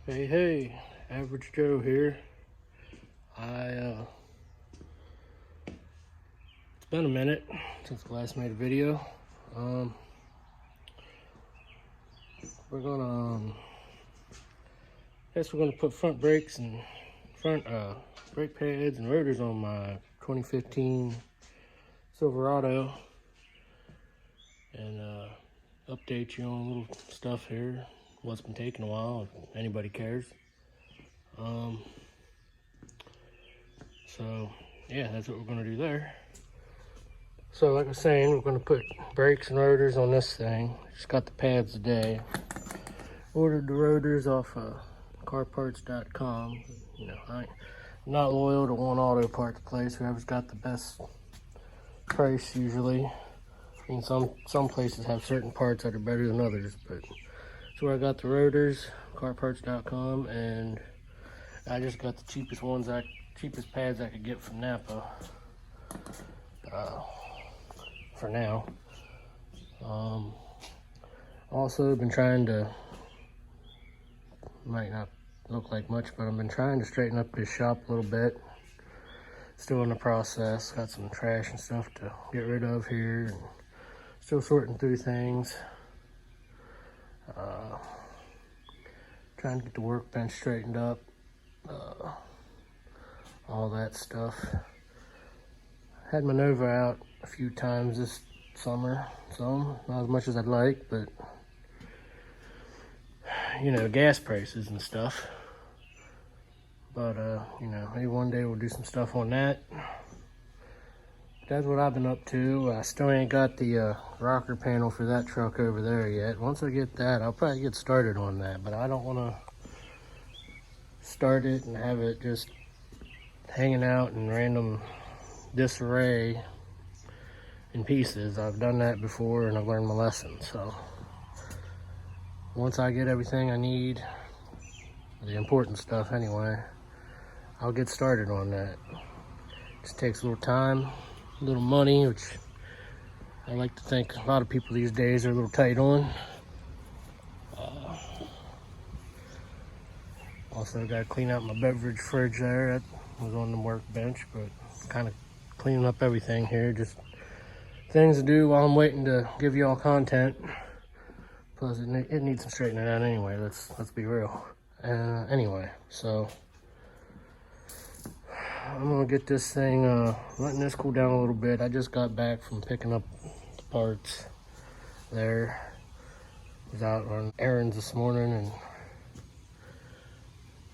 Hey, Average Joe here. It's been a minute since I last made a video. We're gonna, put front brakes and front brake pads and rotors on my 2015 Silverado, and update you on little stuff here. What's been taking a while, if anybody cares. So yeah, that's what we're gonna do there. So like I was saying, we're gonna put brakes and rotors on this thing. Just got the pads today. Ordered the rotors off carparts.com. You know, I'm not loyal to one auto parts place. Whoever's got the best price usually. I mean, some places have certain parts that are better than others, but that's where I got the rotors, carparts.com, and I just got the cheapest pads I could get from Napa. For now. Also been trying to, might not look like much, but I've been trying to straighten up this shop a little bit. Still in the process. Got some trash and stuff to get rid of here, and still sorting through things. Trying to get the workbench straightened up. All that stuff. Had my Nova out a few times this summer, so not as much as I'd like, but you know, gas prices and stuff. But you know, maybe one day we'll do some stuff on that. That's what I've been up to. I still ain't got the rocker panel for that truck over there yet. Once I get that, I'll probably get started on that, but I don't want to start it and have it just hanging out in random disarray in pieces. I've done that before and I've learned my lesson. So once I get everything I need, the important stuff anyway, I'll get started on that. Just takes a little time, a little money, which I like to think a lot of people these days are a little tight on. Also got to clean out my beverage fridge there. That was on the workbench, but kind of cleaning up everything here. Just things to do while I'm waiting to give you all content. Plus it needs some straightening out anyway. Let's be real. Anyway, so I'm gonna get this thing, letting this cool down a little bit. I just got back from picking up the parts there. Was out on errands this morning,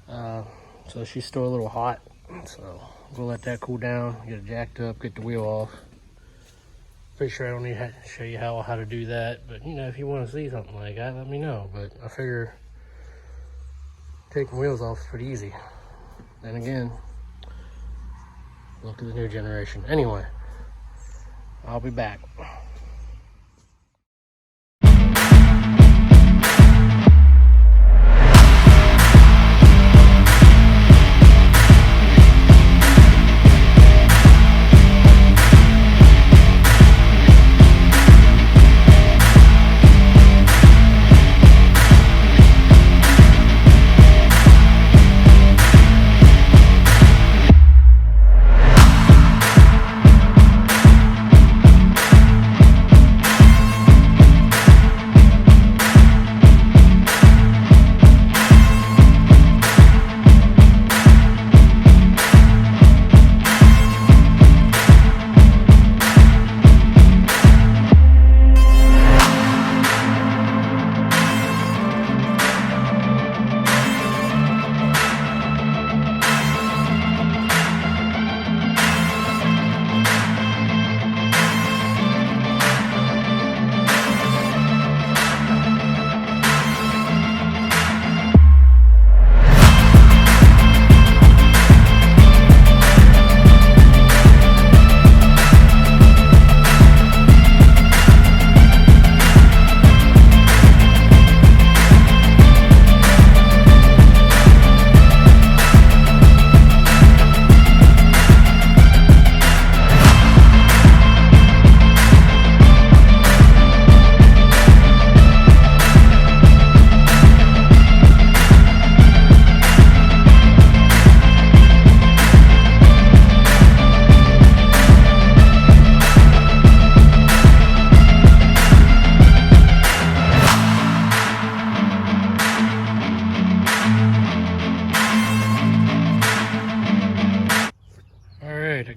and so she's still a little hot. So we'll let that cool down, get it jacked up, get the wheel off. Pretty sure I don't need to show you how to do that, but you know, if you want to see something like that, let me know. But I figure taking wheels off is pretty easy. Then again, look at the new generation. Anyway, I'll be back.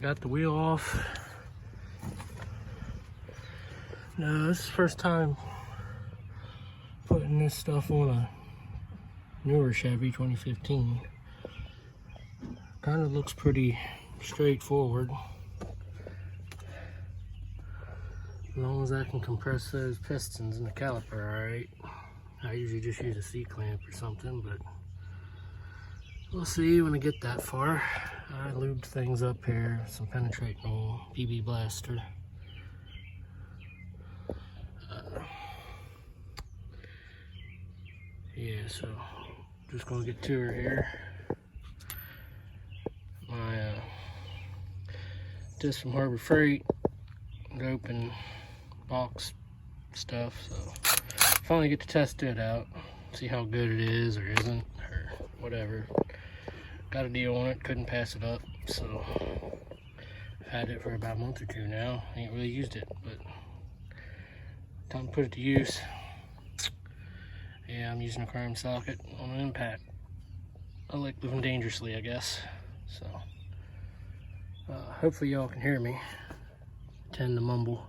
got the wheel off. No, this is the first time putting this stuff on a newer Chevy 2015. Kind of looks pretty straightforward. As long as I can compress those pistons in the caliper, alright. I usually just use a C-clamp or something, but we'll see when I get that far. I lubed things up here, some penetrating oil, BB Blaster. Yeah, so just gonna get to her here. My disc from Harbor Freight, the open box stuff, so finally get to test it out, see how good it is or isn't, or whatever. Got a deal on it, couldn't pass it up, so I've had it for about a month or two now. Ain't really used it, but time to put it to use. Yeah, I'm using a chrome socket on an impact. I like living dangerously, I guess. So hopefully y'all can hear me. I tend to mumble.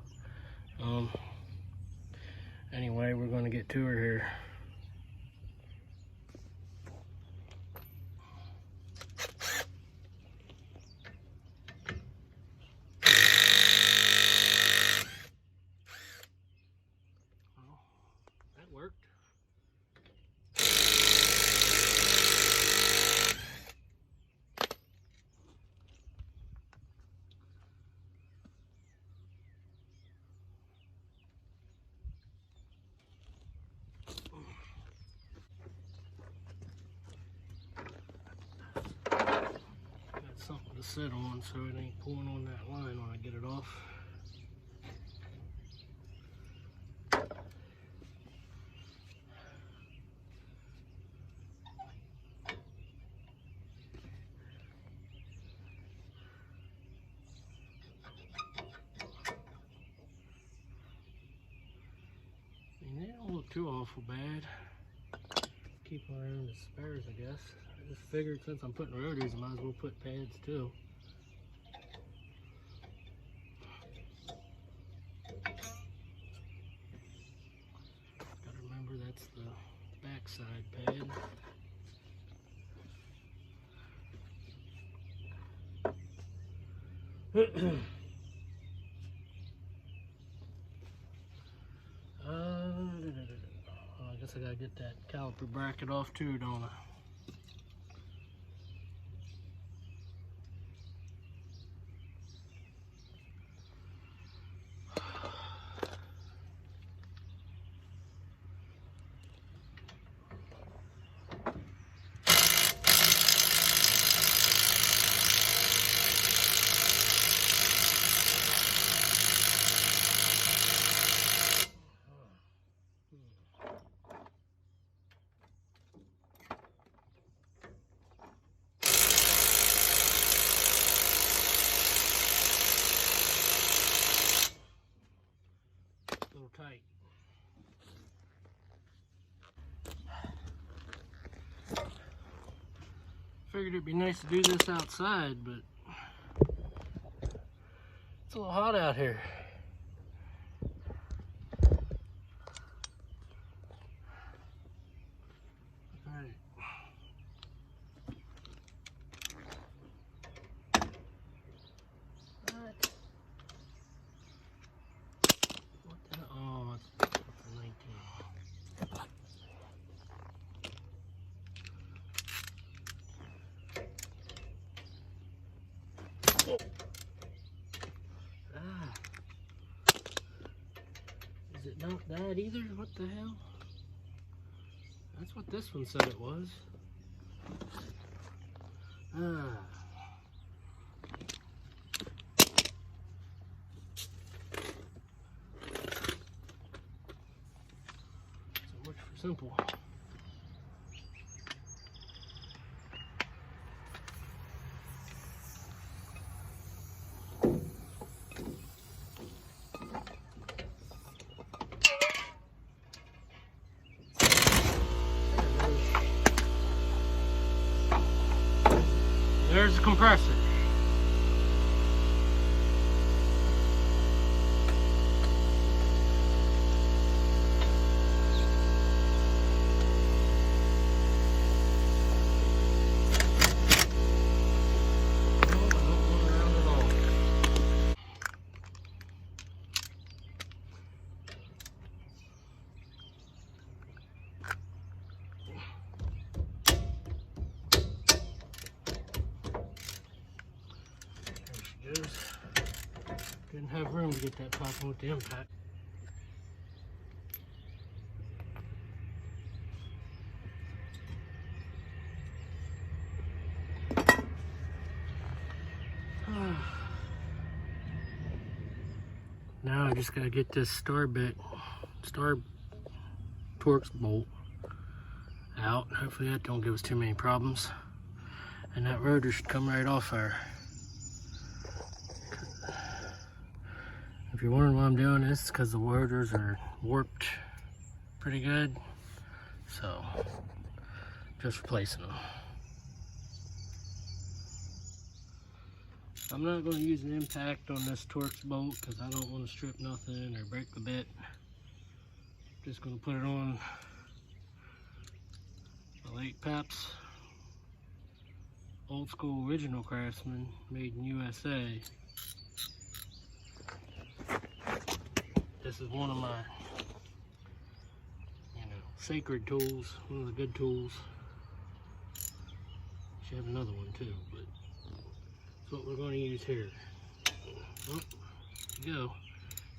Anyway, we're going to get to her here. Well, that worked. Something to sit on so it ain't pulling on that line when I get it off. I mean, they don't look too awful bad. Keep them around as spares, I guess. I just figured since I'm putting rotors, I might as well put pads too. Gotta remember that's the backside pad. I guess I gotta get that caliper bracket off too, don't I? Tight. Figured it'd be nice to do this outside, but it's a little hot out here. Alright. Is it not that either? What the hell? That's what this one said it was. So much for simple. There's the compressor. have room to get that popping with the impact. Now I just gotta get this star Torx bolt out. Hopefully that don't give us too many problems. And that rotor should come right off there. If you're wondering why I'm doing this, it's because the rotors are warped pretty good. So, just replacing them. I'm not going to use an impact on this Torx bolt because I don't want to strip nothing or break the bit. Just going to put it on a late Paps old school original Craftsman made in USA. This is one of my, sacred tools, one of the good tools. She have another one too, but that's what we're going to use here. Oh, there you go.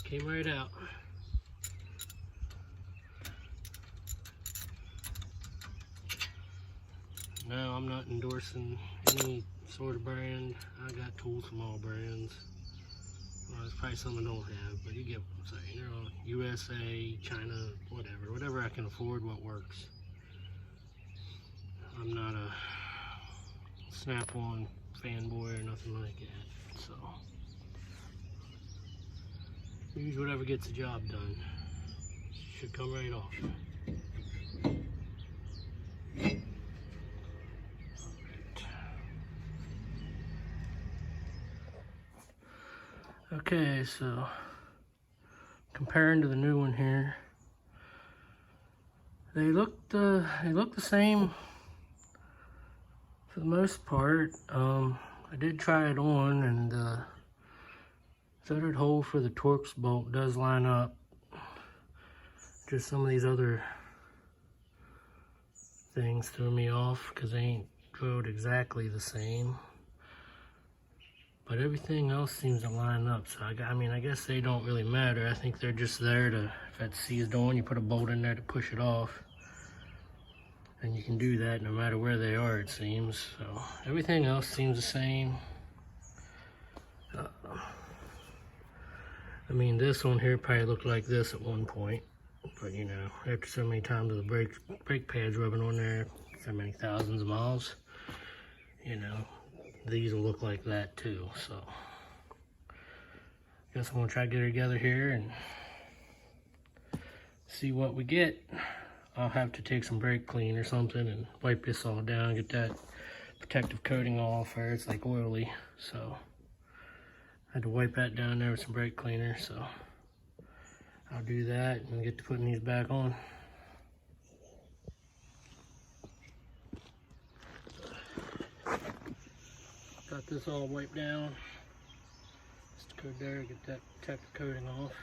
Came right out. No, I'm not endorsing any sort of brand. I got tools from all brands. Well, there's probably some I don't have, but you get what I'm saying. They're all USA, China, whatever I can afford, what works. I'm not a Snap-on fanboy or nothing like that, so use whatever gets the job done. Should come right off. Okay, so comparing to the new one here, they look the same for the most part. I did try it on, and the threaded hole for the Torx bolt does line up. Just some of these other things threw me off because they ain't drilled exactly the same. But everything else seems to line up, so I guess they don't really matter. I think they're just there to, if that's seized on, you put a bolt in there to push it off. And you can do that no matter where they are, it seems. So everything else seems the same. I mean, this one here probably looked like this at one point. But after so many times with the brake pads rubbing on there, so many thousands of miles, these will look like that too. So guess I'm gonna try to get her together here and see what we get. I'll have to take some brake clean or something and wipe this all down, get that protective coating off there. It's like oily, so I had to wipe that down there with some brake cleaner. So I'll do that and get to putting these back on. Got this all wiped down. Just go there, get that protective coating off.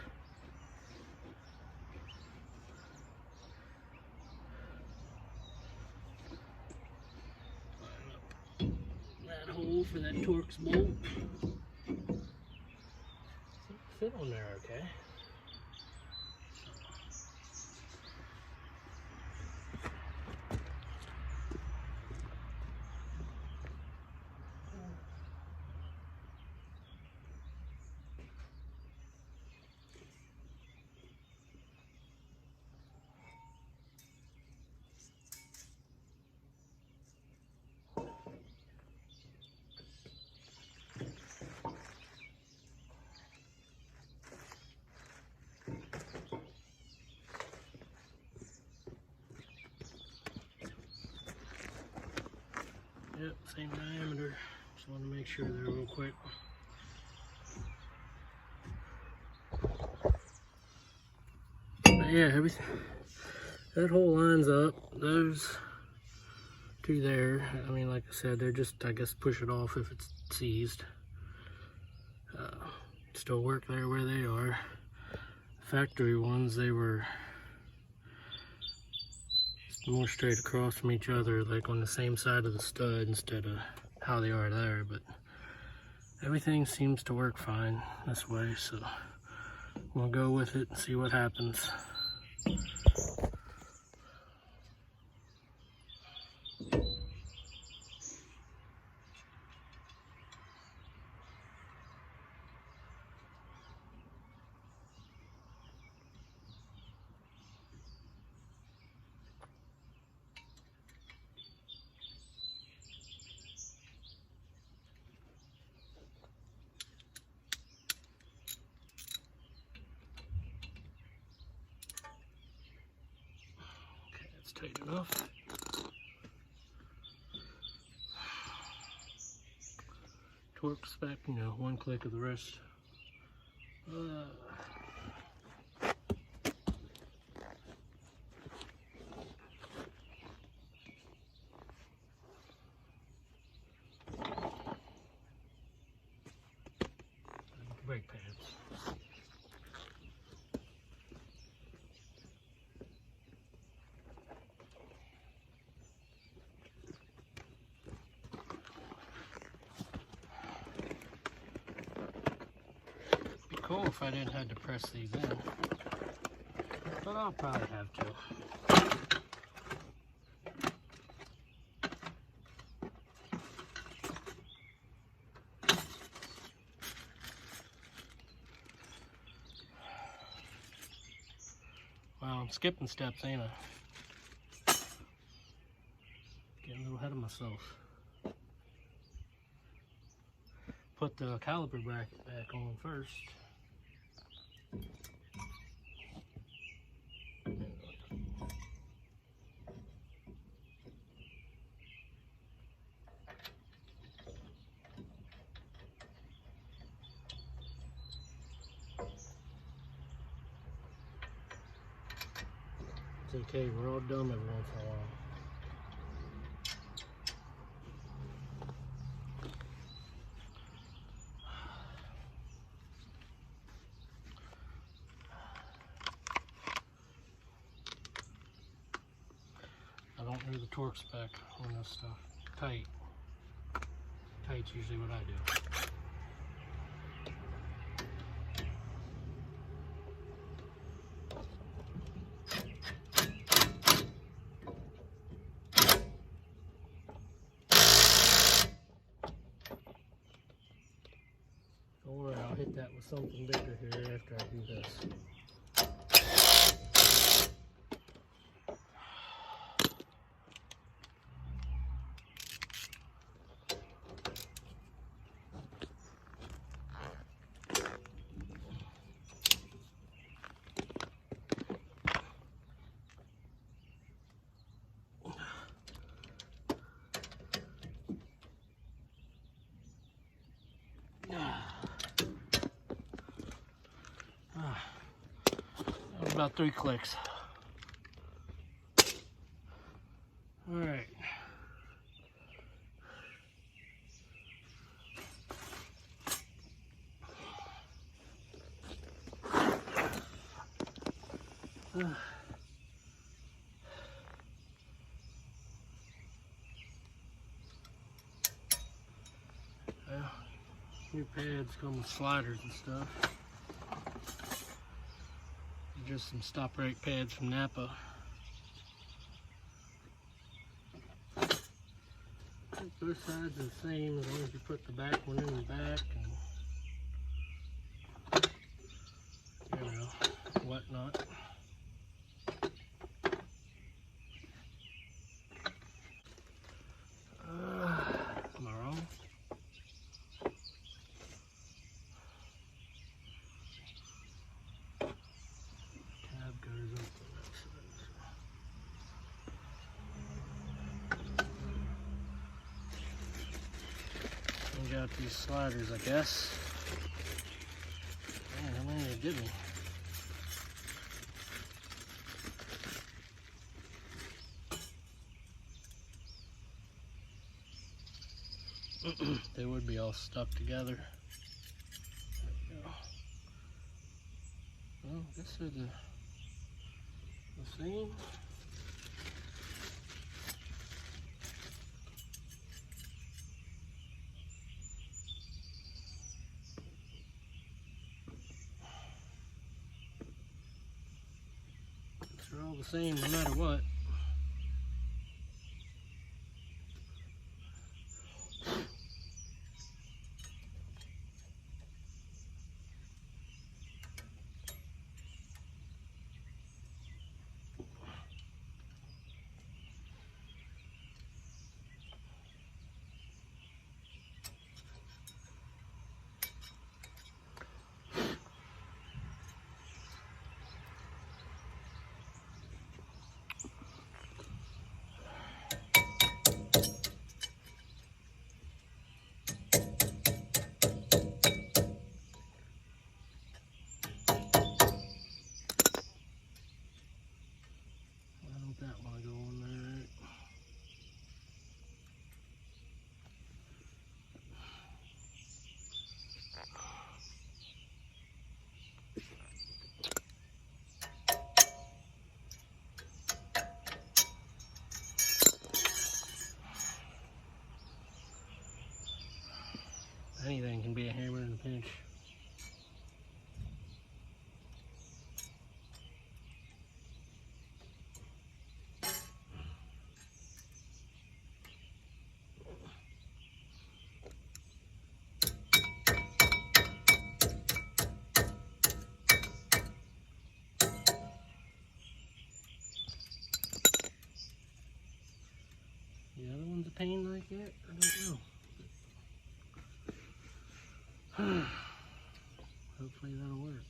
Line up that hole for that Torx bolt. Fit on there okay. Yep, same diameter. Just want to make sure there real quick. But yeah, everything, that hole lines up. Those two there, I mean, like I said, they're just, I guess, push it off if it's seized. Still work there where they are. Factory ones, they were more straight across from each other, like on the same side of the stud instead of how they are there. But Everything seems to work fine this way, so we'll go with it and see what happens. It's tight enough. Torque spec, you know, one click of the wrist. Brake pads. Be cool if I didn't have to press these in, but I'll probably have to. Well, I'm skipping steps, ain't I? Getting a little ahead of myself. Put the caliper bracket back on first. It's okay, we're all dumb every once in a while. I don't know the torque spec on this stuff. Tight. Tight's usually what I do. Or I'll hit that with something bigger here after I do this. That was about 3 clicks. All right. Well, new pads come with sliders and stuff. Just some stop brake pads from Napa. Both sides are the same as long as you put the back one in the back and you know, whatnot. Am I wrong? Tab goes up the left side. We got these sliders, I guess. Man, how many they give me? They would be all stuck together. There we go. Well, I guess they're the same. They're all the same no matter what. Anything can be a hammer in a pinch. The other one's a pain like that? I don't know. Hopefully that'll work.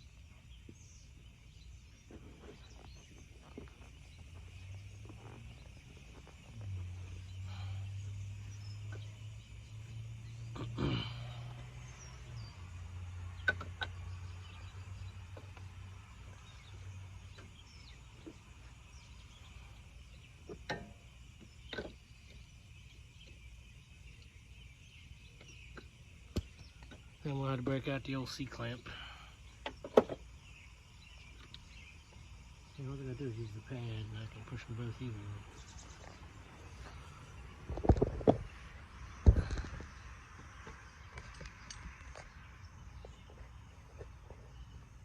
Then we'll have to break out the old C-clamp. And what I'm going to do is use the pad and I can push them both evenly.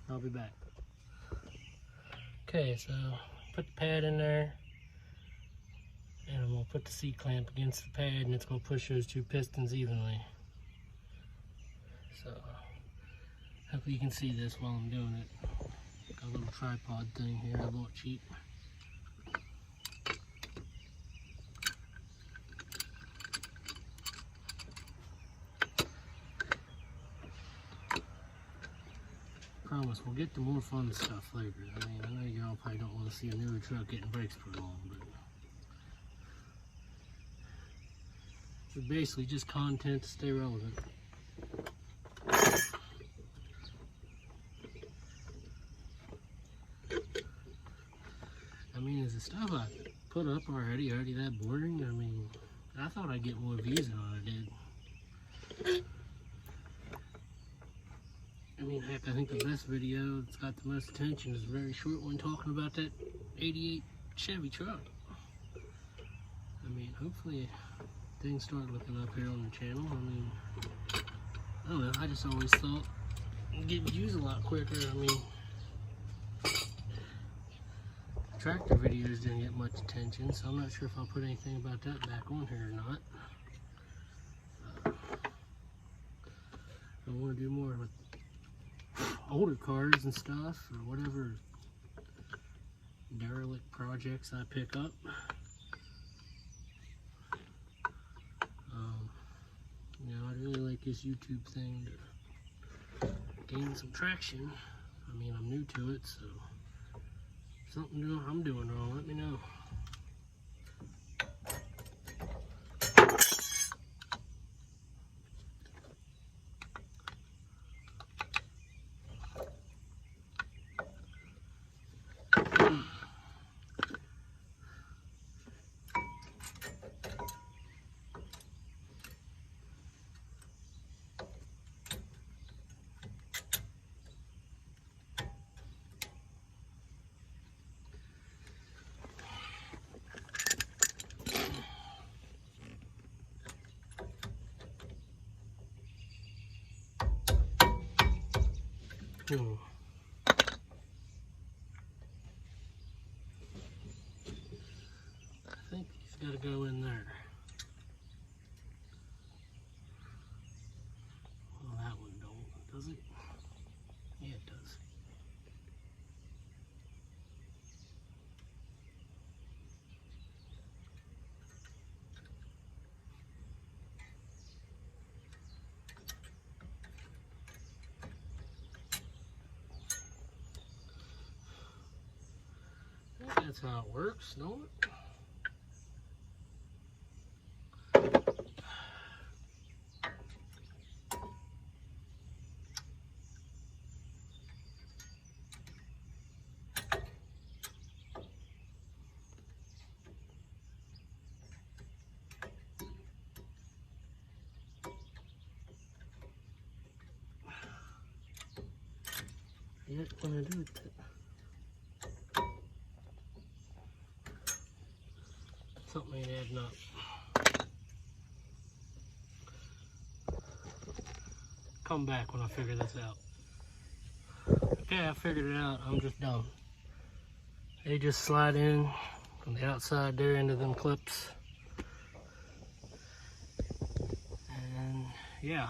I'll be back. Okay, so put the pad in there. And I'm going to put the C-clamp against the pad and it's going to push those two pistons evenly. So, hopefully you can see this while I'm doing it. Got a little tripod thing here I bought cheap. Promise, we'll get to more fun stuff later. I mean, I know y'all probably don't want to see a newer truck getting brakes put on, but it's basically just content to stay relevant. I mean, is the stuff I put up already that boring? I mean, I thought I'd get more views than I did. I mean, heck, I think the best video that's got the most attention is a very short one talking about that 88 Chevy truck. I mean, hopefully things start looking up here on the channel. I mean, I don't know, I just always thought I'd get views a lot quicker. I mean, tractor videos didn't get much attention, so I'm not sure if I'll put anything about that back on here or not. I want to do more with older cars and stuff, or whatever derelict projects I pick up. You know, I'd really like this YouTube thing to gain some traction. I mean, I'm new to it, so if something new I'm doing wrong, let me know. gotta go in there. Well, that one don't, does it? Yeah, it does. That's how it works, don't it? Yet when I do it, something ain't adding up. Come back when I figure this out. Okay, I figured it out. I'm just done. They just slide in from the outside there into them clips. And yeah.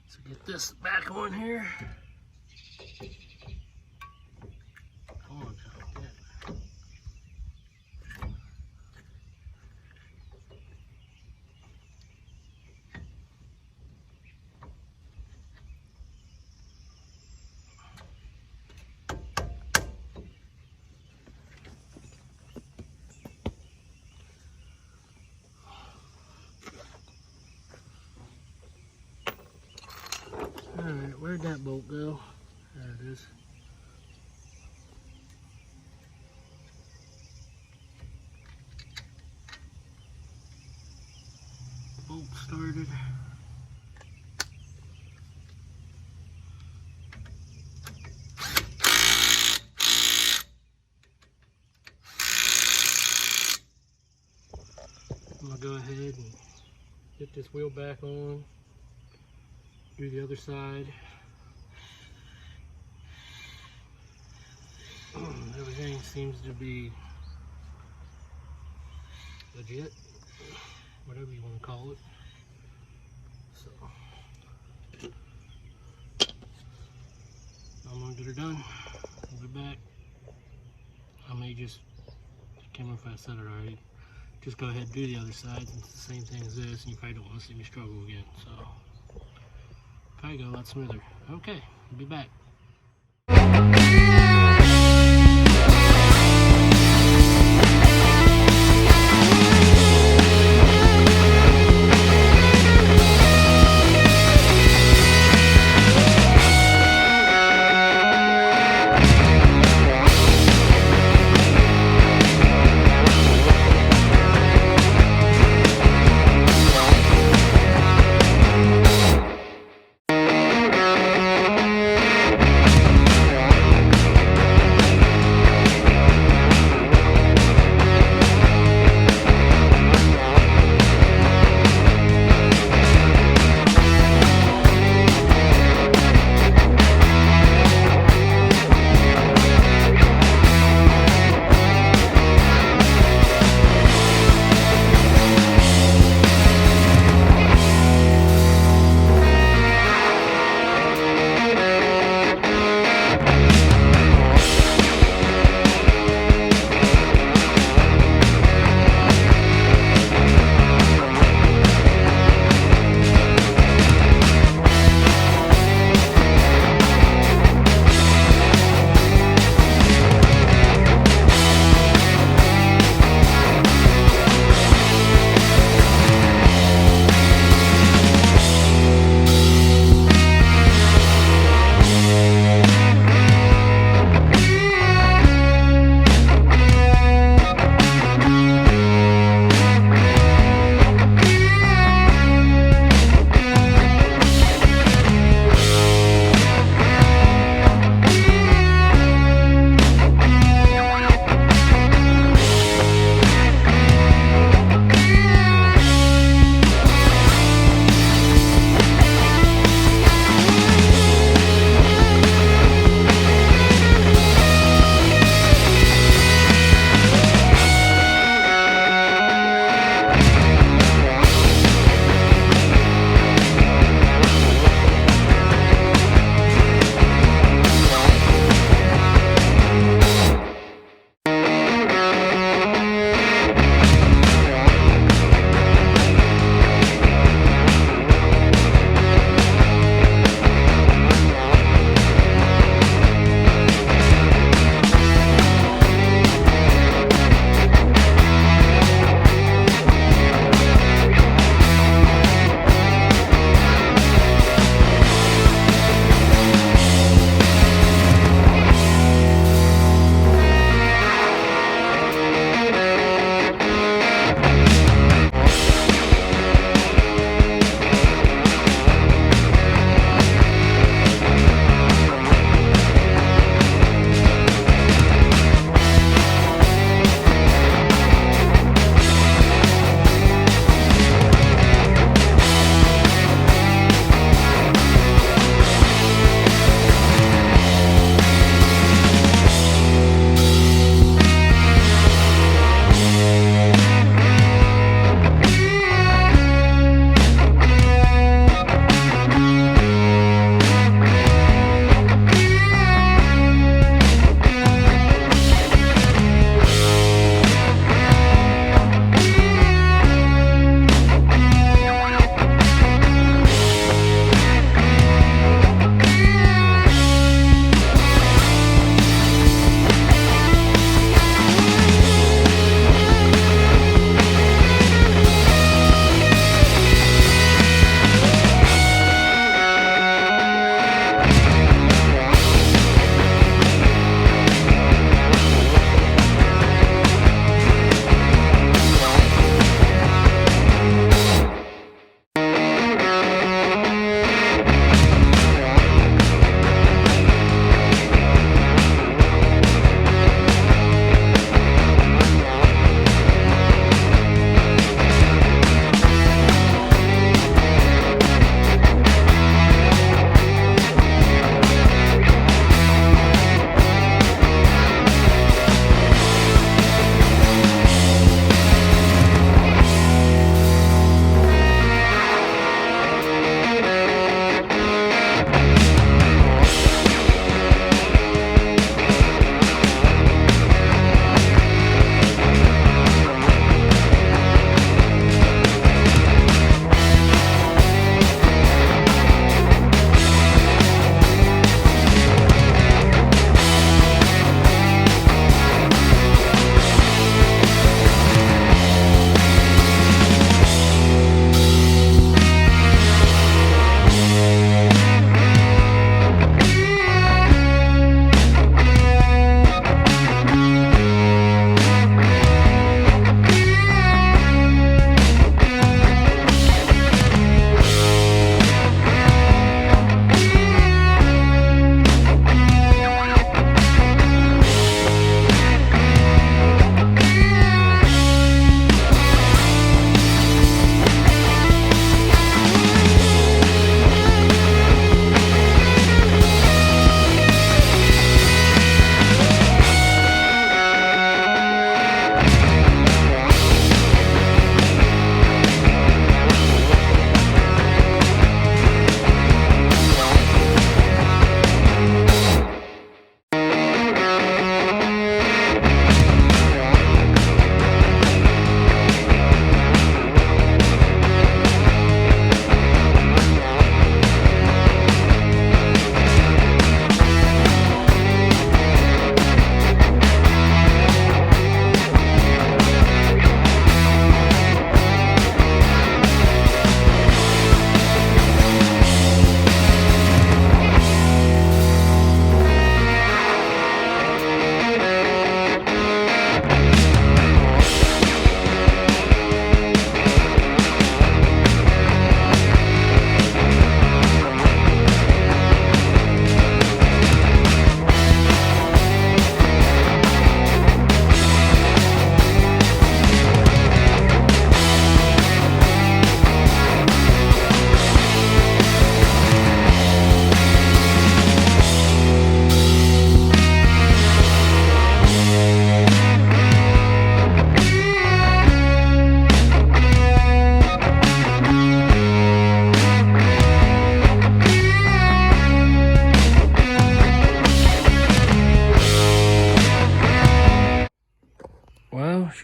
So get this back on here. Come on now, get it. Alright, where'd that bolt go? There it is. Bolt started. I'm gonna go ahead and get this wheel back on. Do the other side. Everything seems to be legit, whatever you want to call it. So I'm gonna get her done. I'll be back. I may just, I can't remember if I said it already. Just go ahead and do the other side since it's the same thing as this, and you probably don't want to see me struggle again. So probably go a lot smoother. Okay, I'll be back.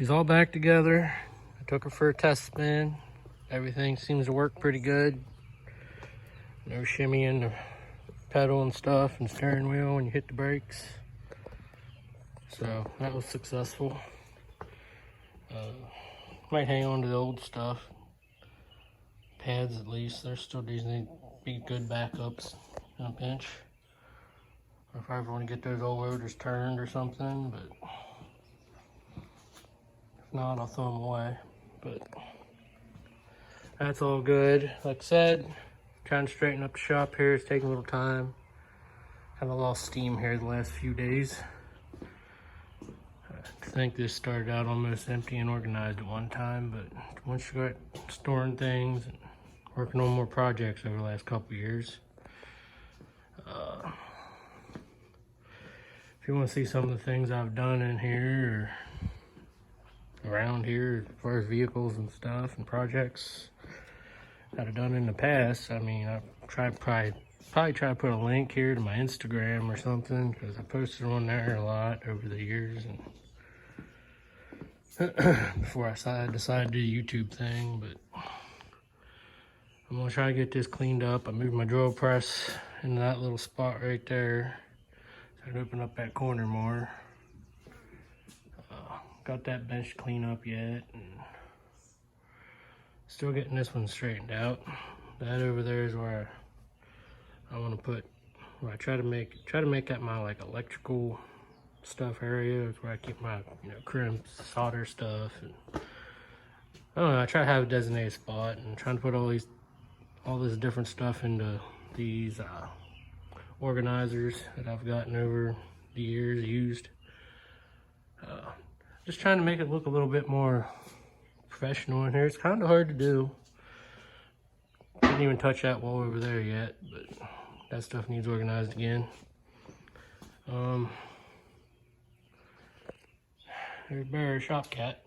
she's all back together. I took her for a test spin. Everything seems to work pretty good. No shimmying the pedal and stuff and steering wheel when you hit the brakes. So that was successful. Might hang on to the old stuff. Pads at least, they're still decent. Be good backups in a pinch. Or if I ever want to get those old rotors turned or something, but if not, I'll throw them away. But that's all good. Like I said, trying to straighten up the shop here. It's taking a little time. Kind of lost steam here the last few days. I think this started out almost empty and organized at one time, but once you got storing things and working on more projects over the last couple of years, if you want to see some of the things I've done in here or around here as far as vehicles and stuff and projects that I've done in the past, I mean, I probably try to put a link here to my Instagram or something, because I posted on there a lot over the years and before I decided to do the YouTube thing. But I'm gonna try to get this cleaned up. I moved my drill press into that little spot right there. So I can open up that corner more. Got that bench clean up yet, and still getting this one straightened out. That over there is where I want to put. Where I try to make that my like electrical stuff area. It's where I keep my crimps, solder stuff, and I don't know. I try to have a designated spot, and trying to put all this different stuff into these organizers that I've gotten over the years used. Just trying to make it look a little bit more professional in here. It's kind of hard to do. Didn't even touch that wall over there yet, but that stuff needs organized again. There's Bear, shop cat.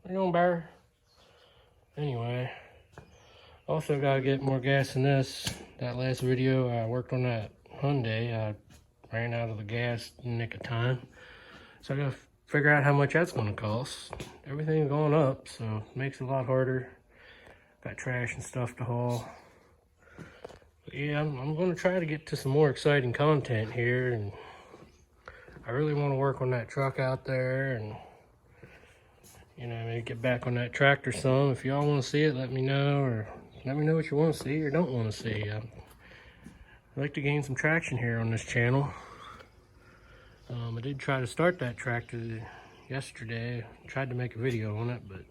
Where you going, Bear? Anyway, also gotta get more gas in this. That last video I worked on that Hyundai, I ran out of the gas in the nick of time. So I gotta figure out how much that's gonna cost. Everything's going up, so it makes it a lot harder. Got trash and stuff to haul. But yeah, I'm gonna try to get to some more exciting content here, and I really want to work on that truck out there, and maybe get back on that tractor some. If y'all want to see it, let me know, or let me know what you want to see or don't want to see. I'd like to gain some traction here on this channel. I did try to start that tractor yesterday. Tried to make a video on it, but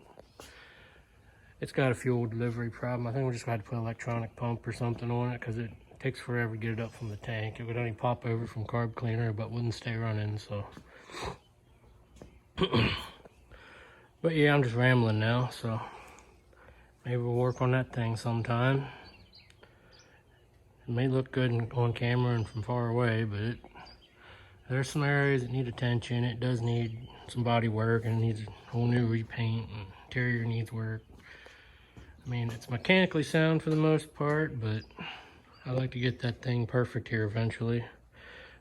it's got a fuel delivery problem. I think we just got to put an electronic pump or something on it, because it takes forever to get it up from the tank. It would only pop over from carb cleaner, but wouldn't stay running, so. But yeah, I'm just rambling now, so maybe we'll work on that thing sometime. It may look good on camera and from far away, but there's some areas that need attention. It does need some body work, and it needs a whole new repaint, and interior needs work. I mean, it's mechanically sound for the most part, but I like to get that thing perfect here eventually.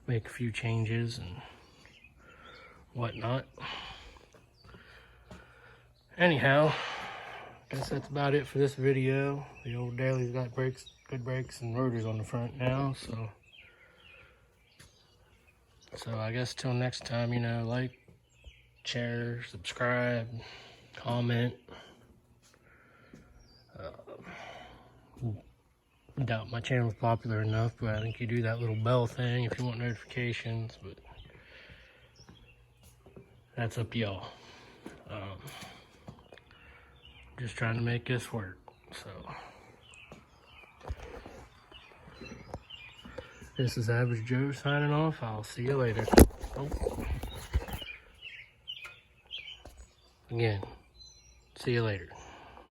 Make a few changes and whatnot. Anyhow, I guess that's about it for this video. The old Daly's got good brakes and rotors on the front now, so I guess till next time, like, share, subscribe, comment. I doubt my channel's popular enough, but I think you do that little bell thing if you want notifications, but that's up to y'all. Just trying to make this work, so. This is Average Joe signing off. I'll see you later. Oh. Again, see you later.